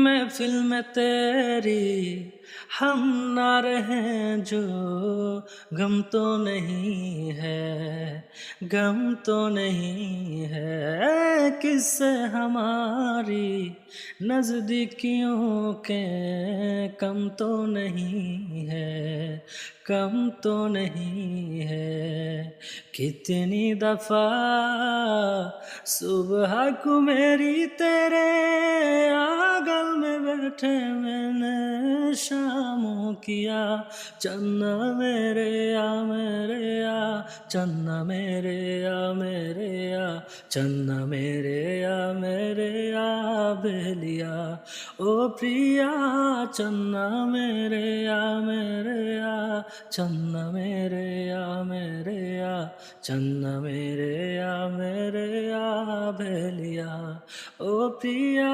महफिल में तेरी हम ना रहें जो गम तो नहीं है, गम तो नहीं है। किससे हमारी नज़दीकियों के कम तो नहीं है, कम तो नहीं है। कितनी दफा सुबह को मेरी तेरे आंगन में बैठे मैंने शामों किया। चन्ना मेरे आ मेरे आ, चन्ना मेरे आ मेरे आ, चन्ना मेरे आ मेरे आ बेलिया। ओ प्रिया चन्ना मेरे आ मेरे आ, चन्ना मेरे आ मेरे आ, चन्ना मेरे आ मेरे आ बेलिया। ओ प्रिया